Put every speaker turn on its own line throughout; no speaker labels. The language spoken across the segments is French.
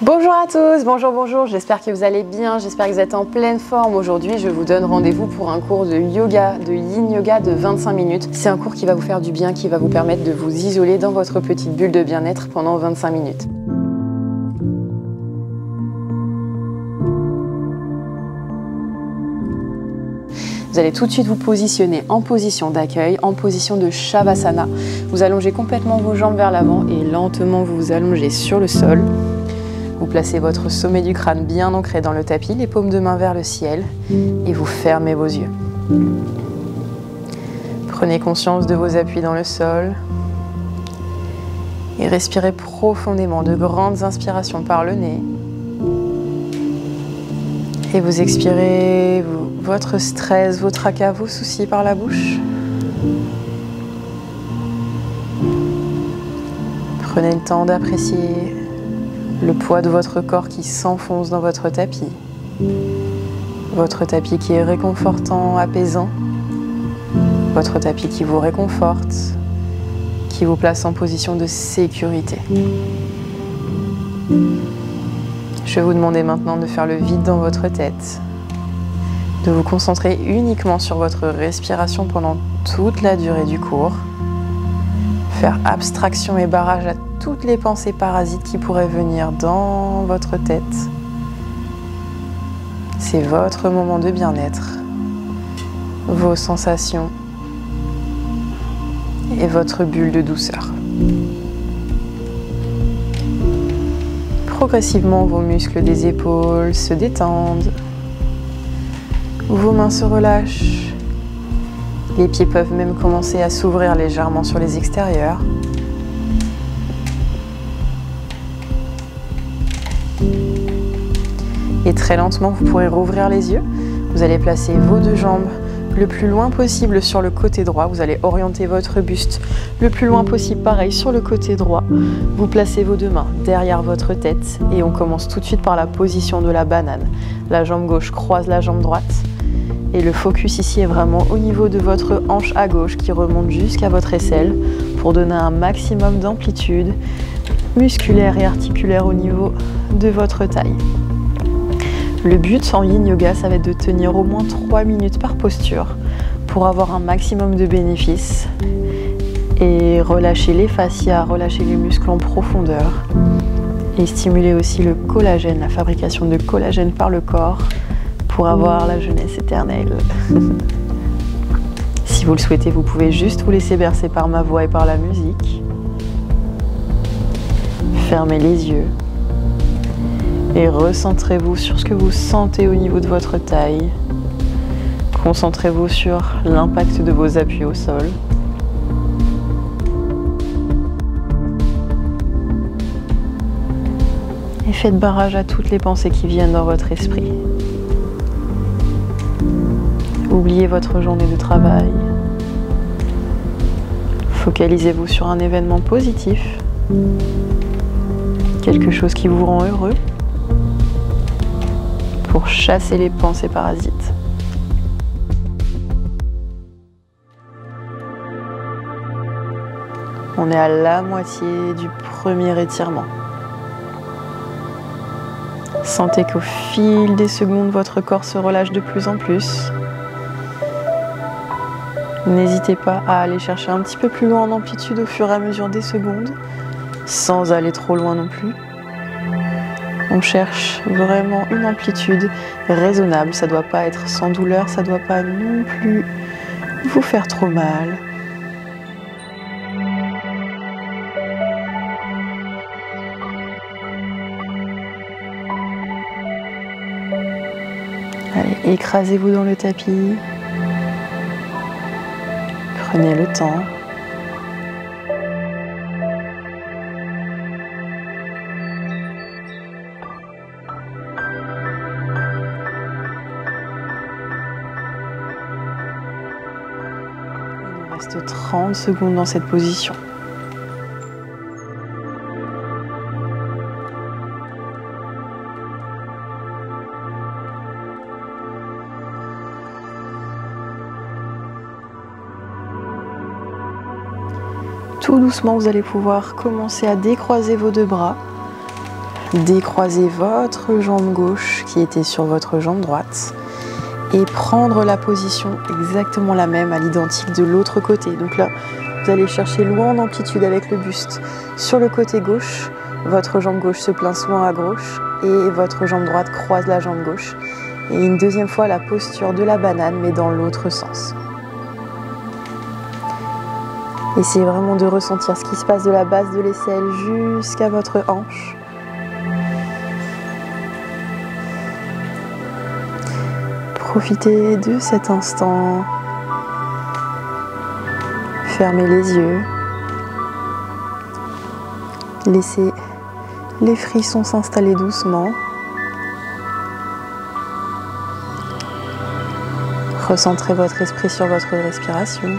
Bonjour à tous, bonjour, j'espère que vous allez bien, j'espère que vous êtes en pleine forme. Aujourd'hui, je vous donne rendez-vous pour un cours de yoga, de yin yoga de 25 minutes. C'est un cours qui va vous faire du bien, qui va vous permettre de vous isoler dans votre petite bulle de bien-être pendant 25 minutes. Vous allez tout de suite vous positionner en position d'accueil, en position de Shavasana. Vous allongez complètement vos jambes vers l'avant et lentement vous vous allongez sur le sol. Vous placez votre sommet du crâne bien ancré dans le tapis, les paumes de main vers le ciel et vous fermez vos yeux. Prenez conscience de vos appuis dans le sol et respirez profondément de grandes inspirations par le nez. Et vous expirez votre stress, vos tracas, vos soucis par la bouche. Prenez le temps d'apprécier le poids de votre corps qui s'enfonce dans votre tapis. Votre tapis qui est réconfortant, apaisant. Votre tapis qui vous réconforte, qui vous place en position de sécurité. Je vais vous demander maintenant de faire le vide dans votre tête, de vous concentrer uniquement sur votre respiration pendant toute la durée du cours, faire abstraction et barrage à toutes les pensées parasites qui pourraient venir dans votre tête. C'est votre moment de bien-être, vos sensations et votre bulle de douceur. Progressivement, vos muscles des épaules se détendent, vos mains se relâchent, les pieds peuvent même commencer à s'ouvrir légèrement sur les extérieurs. Et très lentement, vous pourrez rouvrir les yeux. Vous allez placer vos deux jambes le plus loin possible sur le côté droit. Vous allez orienter votre buste le plus loin possible, pareil, sur le côté droit. Vous placez vos deux mains derrière votre tête et on commence tout de suite par la position de la banane. La jambe gauche croise la jambe droite. Et le focus ici est vraiment au niveau de votre hanche à gauche qui remonte jusqu'à votre aisselle pour donner un maximum d'amplitude musculaire et articulaire au niveau de votre taille. Le but en yin yoga, ça va être de tenir au moins 3 minutes par posture pour avoir un maximum de bénéfices et relâcher les fascias, relâcher les muscles en profondeur et stimuler aussi le collagène, la fabrication de collagène par le corps pour avoir la jeunesse éternelle. Si vous le souhaitez, vous pouvez juste vous laisser bercer par ma voix et par la musique. Fermez les yeux. Et recentrez-vous sur ce que vous sentez au niveau de votre taille. Concentrez-vous sur l'impact de vos appuis au sol. Et faites barrage à toutes les pensées qui viennent dans votre esprit. Oubliez votre journée de travail. Focalisez-vous sur un événement positif. Quelque chose qui vous rend heureux. Pour chasser les pensées parasites. On est à la moitié du premier étirement. Sentez qu'au fil des secondes, votre corps se relâche de plus en plus. N'hésitez pas à aller chercher un petit peu plus loin en amplitude au fur et à mesure des secondes, sans aller trop loin non plus. On cherche vraiment une amplitude raisonnable. Ça ne doit pas être sans douleur, ça ne doit pas non plus vous faire trop mal. Allez, écrasez-vous dans le tapis. Prenez le temps. Il reste 30 secondes dans cette position. Tout doucement, vous allez pouvoir commencer à décroiser vos deux bras. décroiser votre jambe gauche qui était sur votre jambe droite et prendre la position exactement la même à l'identique de l'autre côté. Donc là, vous allez chercher loin en amplitude avec le buste. Sur le côté gauche, votre jambe gauche se place loin à gauche et votre jambe droite croise la jambe gauche. Et une deuxième fois, la posture de la banane, mais dans l'autre sens. Essayez vraiment de ressentir ce qui se passe de la base de l'aisselle jusqu'à votre hanche. Profitez de cet instant. Fermez les yeux. Laissez les frissons s'installer doucement. Recentrez votre esprit sur votre respiration.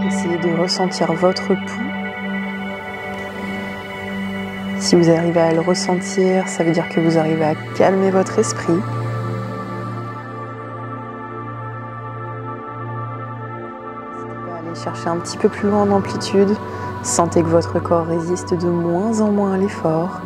Essayez de ressentir votre pouls. Si vous arrivez à le ressentir, ça veut dire que vous arrivez à calmer votre esprit. Allez chercher un petit peu plus loin en amplitude. Sentez que votre corps résiste de moins en moins à l'effort.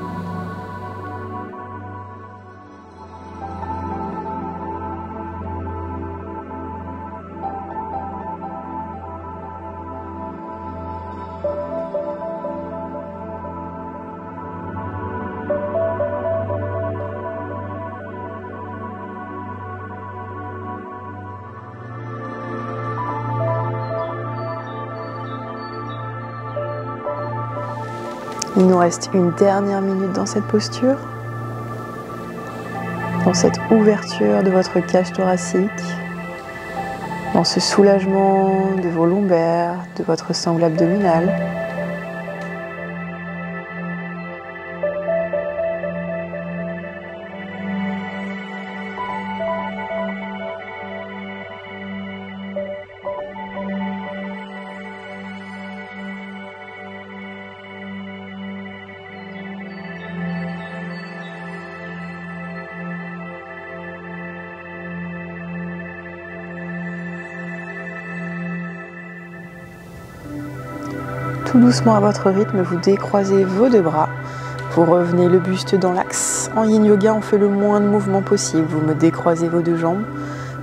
Il nous reste une dernière minute dans cette posture, dans cette ouverture de votre cage thoracique, dans ce soulagement de vos lombaires, de votre sangle abdominale. Tout doucement à votre rythme, vous décroisez vos deux bras. Vous revenez le buste dans l'axe. En yin yoga, on fait le moins de mouvements possible. Vous me décroisez vos deux jambes.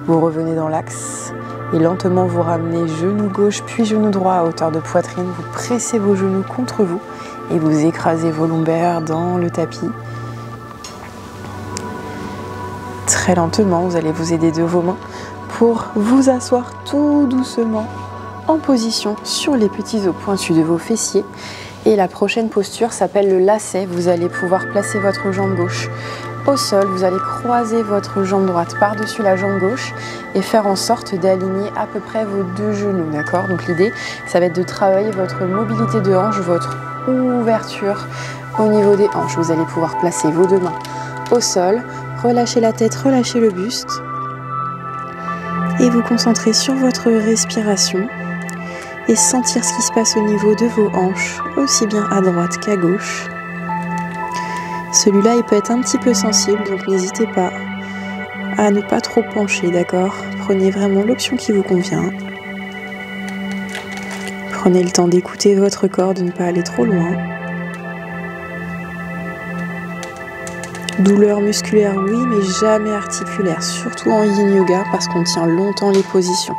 Vous revenez dans l'axe. Et lentement, vous ramenez genou gauche puis genou droit à hauteur de poitrine. Vous pressez vos genoux contre vous. Et vous écrasez vos lombaires dans le tapis. Très lentement, vous allez vous aider de vos mains pour vous asseoir tout doucement en position sur les petits os pointus de vos fessiers. Et la prochaine posture s'appelle le lacet. Vous allez pouvoir placer votre jambe gauche au sol. Vous allez croiser votre jambe droite par-dessus la jambe gauche et faire en sorte d'aligner à peu près vos deux genoux. D'accord? Donc l'idée, ça va être de travailler votre mobilité de hanche, votre ouverture au niveau des hanches. Vous allez pouvoir placer vos deux mains au sol, relâcher la tête, relâcher le buste et vous concentrer sur votre respiration et sentir ce qui se passe au niveau de vos hanches, aussi bien à droite qu'à gauche. Celui-là, il peut être un petit peu sensible, donc n'hésitez pas à ne pas trop pencher, d'accord? Prenez vraiment l'option qui vous convient. Prenez le temps d'écouter votre corps, de ne pas aller trop loin. Douleur musculaire, oui, mais jamais articulaire, surtout en yin yoga parce qu'on tient longtemps les positions.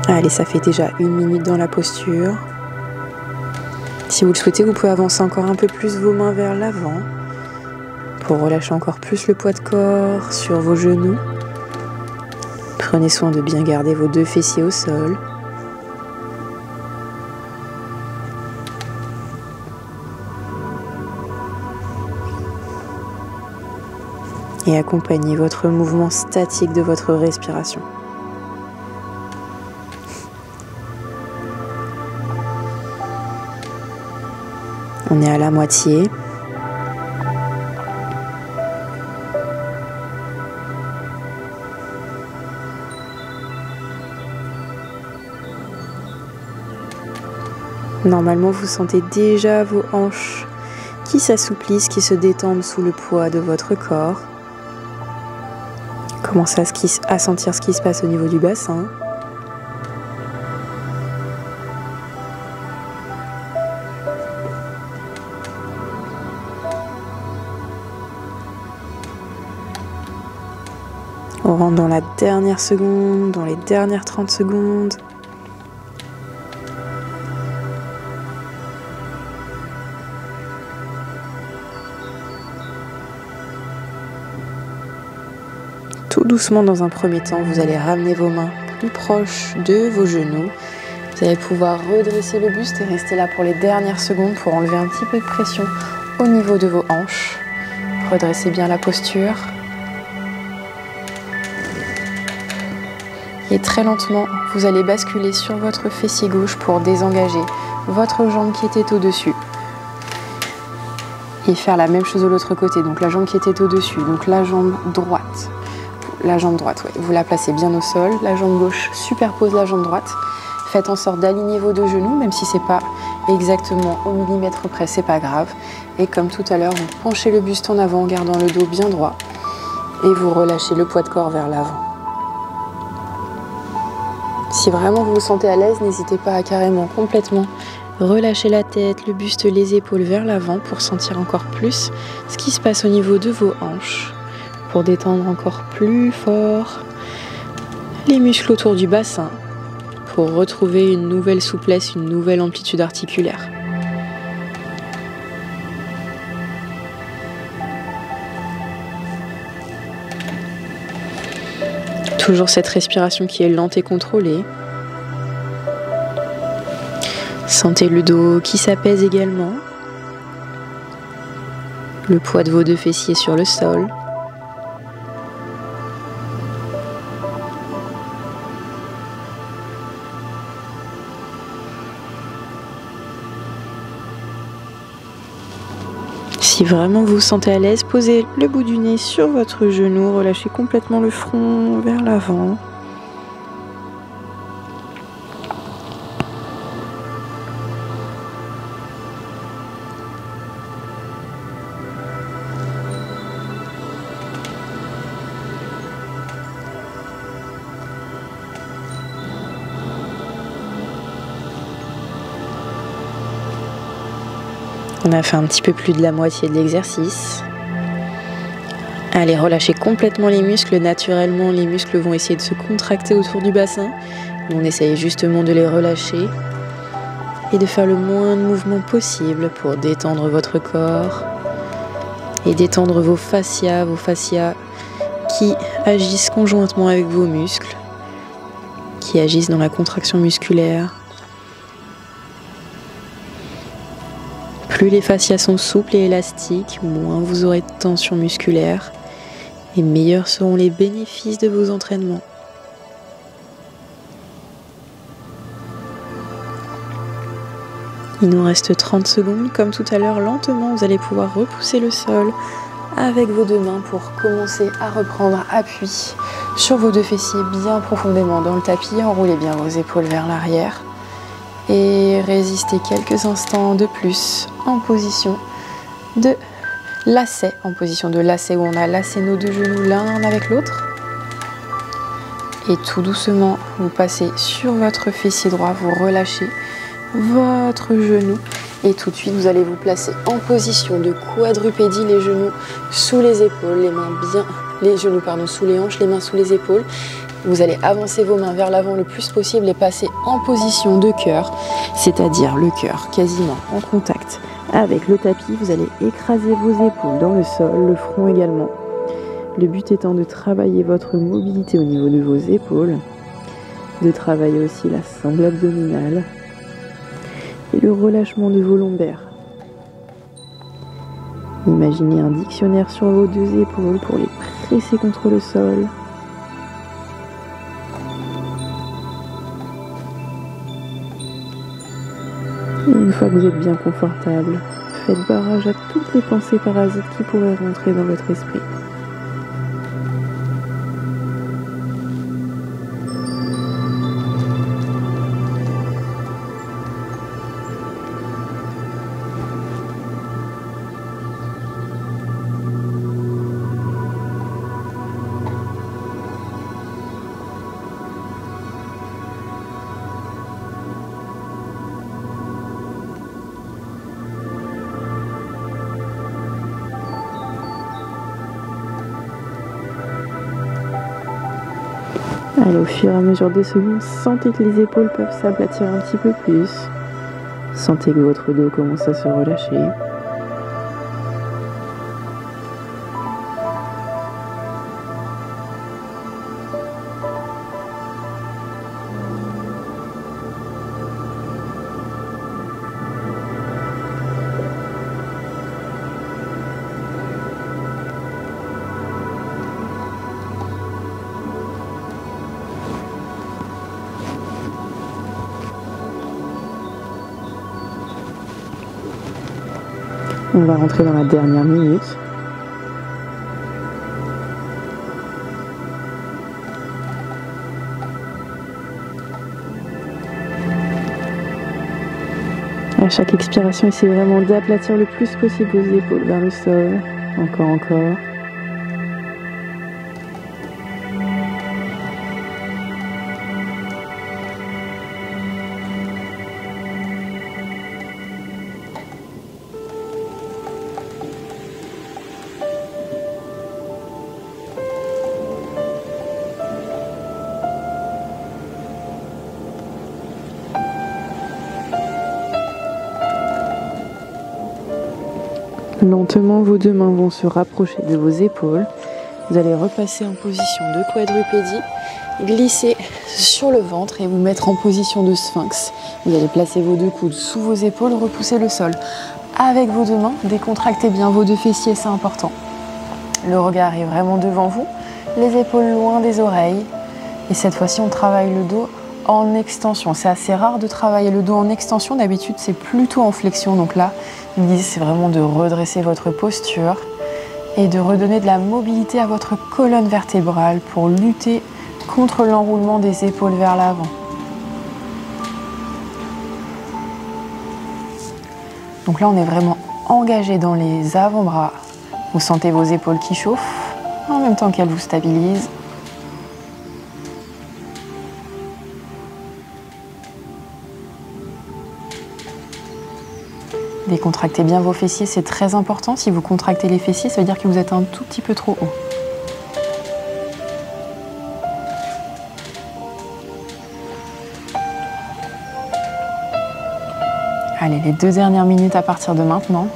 Allez, ça fait déjà 1 minute dans la posture. Si vous le souhaitez, vous pouvez avancer encore un peu plus vos mains vers l'avant pour relâcher encore plus le poids de corps sur vos genoux. Prenez soin de bien garder vos deux fessiers au sol. Et accompagnez votre mouvement statique de votre respiration. On est à la moitié. Normalement, vous sentez déjà vos hanches qui s'assouplissent, qui se détendent sous le poids de votre corps. Commencez à sentir ce qui se passe au niveau du bassin. On rentre dans la dernière seconde, dans les dernières 30 secondes. Tout doucement, dans un premier temps, vous allez ramener vos mains plus proches de vos genoux. Vous allez pouvoir redresser le buste et rester là pour les dernières secondes pour enlever un petit peu de pression au niveau de vos hanches. Redressez bien la posture. Et très lentement, vous allez basculer sur votre fessier gauche pour désengager votre jambe qui était au-dessus. Et faire la même chose de l'autre côté, donc la jambe qui était au-dessus, donc la jambe droite. La jambe droite, oui, vous la placez bien au sol. La jambe gauche superpose la jambe droite. Faites en sorte d'aligner vos deux genoux, même si c'est pas exactement au millimètre près, c'est pas grave. Et comme tout à l'heure, vous penchez le buste en avant en gardant le dos bien droit. Et vous relâchez le poids de corps vers l'avant. Si vraiment vous vous sentez à l'aise, n'hésitez pas à carrément complètement relâcher la tête, le buste, les épaules vers l'avant pour sentir encore plus ce qui se passe au niveau de vos hanches. Pour détendre encore plus fort les muscles autour du bassin, pour retrouver une nouvelle souplesse, une nouvelle amplitude articulaire. Toujours cette respiration qui est lente et contrôlée. Sentez le dos qui s'apaise également. Le poids de vos deux fessiers sur le sol. Si vraiment vous vous sentez à l'aise, posez le bout du nez sur votre genou, relâchez complètement le front vers l'avant. On a fait un petit peu plus de la moitié de l'exercice. Allez, relâchez complètement les muscles. Naturellement, les muscles vont essayer de se contracter autour du bassin. On essaye justement de les relâcher et de faire le moins de mouvements possible pour détendre votre corps et détendre vos fascias qui agissent conjointement avec vos muscles, qui agissent dans la contraction musculaire. Plus les fascias sont souples et élastiques, moins vous aurez de tension musculaire et meilleurs seront les bénéfices de vos entraînements. Il nous reste 30 secondes. Comme tout à l'heure, lentement, vous allez pouvoir repousser le sol avec vos deux mains pour commencer à reprendre appui sur vos deux fessiers bien profondément dans le tapis. Enroulez bien vos épaules vers l'arrière. Et résistez quelques instants de plus en position de lacet, où on a lacé nos deux genoux l'un avec l'autre. Et tout doucement, vous passez sur votre fessier droit, vous relâchez votre genou et tout de suite vous allez vous placer en position de quadrupédie, les genoux sous les épaules, les genoux sous les hanches, les mains sous les épaules. Vous allez avancer vos mains vers l'avant le plus possible et passer en position de cœur, c'est-à-dire le cœur quasiment en contact avec le tapis. Vous allez écraser vos épaules dans le sol, le front également. Le but étant de travailler votre mobilité au niveau de vos épaules, de travailler aussi la sangle abdominale et le relâchement de vos lombaires. Imaginez un dictionnaire sur vos deux épaules pour les presser contre le sol. Et une fois que vous êtes bien confortable, faites barrage à toutes les pensées parasites qui pourraient rentrer dans votre esprit. Allez, au fur et à mesure des secondes, sentez que les épaules peuvent s'aplatir un petit peu plus. Sentez que votre dos commence à se relâcher. On va rentrer dans la dernière minute. À chaque expiration, essayez vraiment d'aplatir le plus possible vos épaules vers le sol. Encore. Lentement, vos deux mains vont se rapprocher de vos épaules. Vous allez repasser en position de quadrupédie, glisser sur le ventre et vous mettre en position de sphinx. Vous allez placer vos deux coudes sous vos épaules, repousser le sol avec vos deux mains. Décontractez bien vos deux fessiers, c'est important. Le regard est vraiment devant vous, les épaules loin des oreilles. Et cette fois-ci, on travaille le dos en extension. C'est assez rare de travailler le dos en extension. D'habitude, c'est plutôt en flexion. Donc là, l'idée, c'est vraiment de redresser votre posture et de redonner de la mobilité à votre colonne vertébrale pour lutter contre l'enroulement des épaules vers l'avant. Donc là, on est vraiment engagé dans les avant-bras. Vous sentez vos épaules qui chauffent en même temps qu'elles vous stabilisent. Décontractez bien vos fessiers, c'est très important. Si vous contractez les fessiers, ça veut dire que vous êtes un tout petit peu trop haut. Allez, les 2 dernières minutes à partir de maintenant.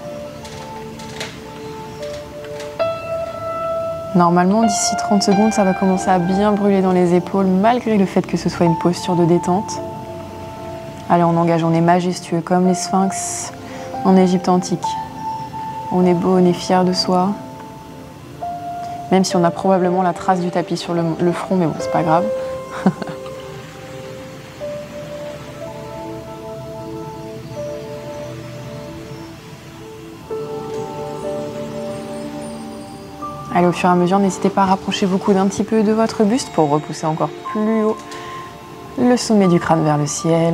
Normalement, d'ici 30 secondes, ça va commencer à bien brûler dans les épaules, malgré le fait que ce soit une posture de détente. Allez, on engage, on est majestueux, comme les sphinx en Égypte antique. On est beau, on est fier de soi. Même si on a probablement la trace du tapis sur le front, mais bon, c'est pas grave. Allez, au fur et à mesure, n'hésitez pas à rapprocher vos coudes un petit peu de votre buste pour repousser encore plus haut le sommet du crâne vers le ciel.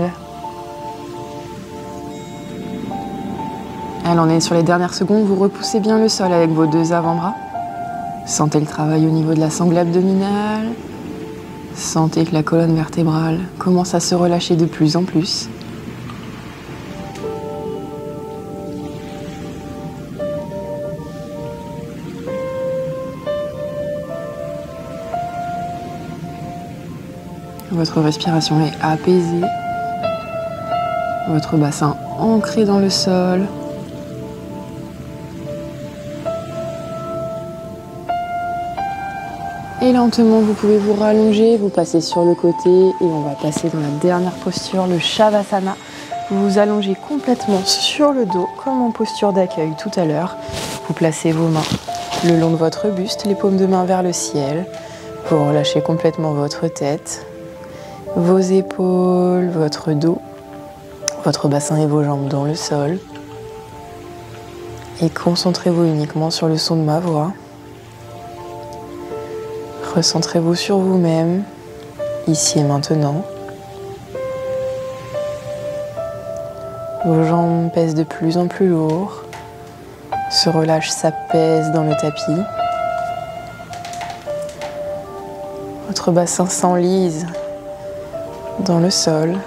Allez, on est sur les dernières secondes, vous repoussez bien le sol avec vos 2 avant-bras. Sentez le travail au niveau de la sangle abdominale. Sentez que la colonne vertébrale commence à se relâcher de plus en plus. Votre respiration est apaisée. Votre bassin ancré dans le sol. Et lentement, vous pouvez vous rallonger, vous passez sur le côté et on va passer dans la dernière posture, le Shavasana. Vous vous allongez complètement sur le dos, comme en posture d'accueil tout à l'heure. Vous placez vos mains le long de votre buste, les paumes de main vers le ciel. Vous relâchez complètement votre tête, vos épaules, votre dos, votre bassin et vos jambes dans le sol. Et concentrez-vous uniquement sur le son de ma voix. Recentrez-vous sur vous-même, ici et maintenant. Vos jambes pèsent de plus en plus lourd, se relâchent, s'apaisent dans le tapis. Votre bassin s'enlise dans le sol.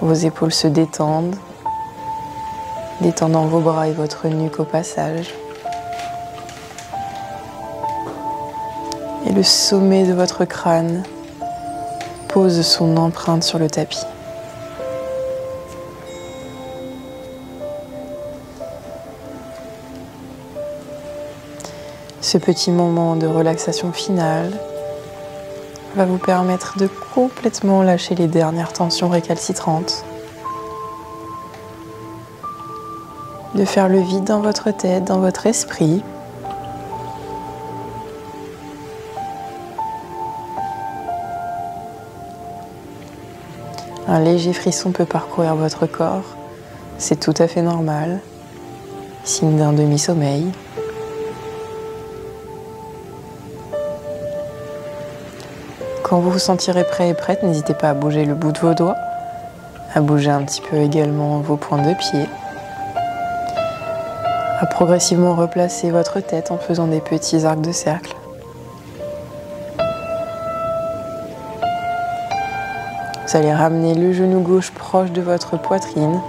Vos épaules se détendent, détendant vos bras et votre nuque au passage. Et Et le sommet de votre crâne pose son empreinte sur le tapis. Ce petit moment de relaxation finale va vous permettre de complètement lâcher les dernières tensions récalcitrantes, de faire le vide dans votre tête, dans votre esprit. Un léger frisson peut parcourir votre corps, c'est tout à fait normal, signe d'un demi-sommeil. Quand vous vous sentirez prêt et prête, n'hésitez pas à bouger le bout de vos doigts, à bouger un petit peu également vos pointes de pied, à progressivement replacer votre tête en faisant des petits arcs de cercle. Vous allez ramener le genou gauche proche de votre poitrine,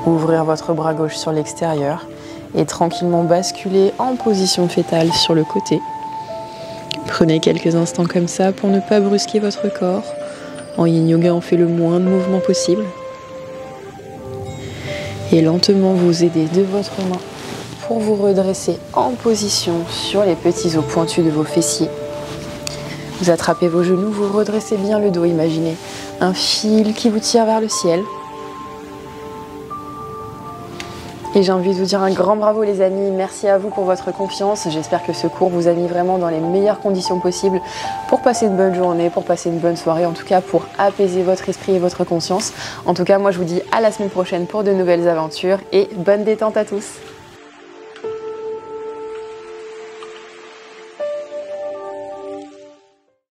ouvrir votre bras gauche sur l'extérieur et tranquillement basculer en position fétale sur le côté. Prenez quelques instants comme ça pour ne pas brusquer votre corps. En yin yoga, on fait le moins de mouvements possible. Et lentement vous aidez de votre main pour vous redresser en position sur les petits os pointus de vos fessiers. Vous attrapez vos genoux, vous redressez bien le dos. Imaginez un fil qui vous tire vers le ciel. Et j'ai envie de vous dire un grand bravo les amis, merci à vous pour votre confiance. J'espère que ce cours vous a mis vraiment dans les meilleures conditions possibles pour passer une bonne journée, pour passer une bonne soirée, en tout cas pour apaiser votre esprit et votre conscience. En tout cas, moi je vous dis à la semaine prochaine pour de nouvelles aventures et bonne détente à tous.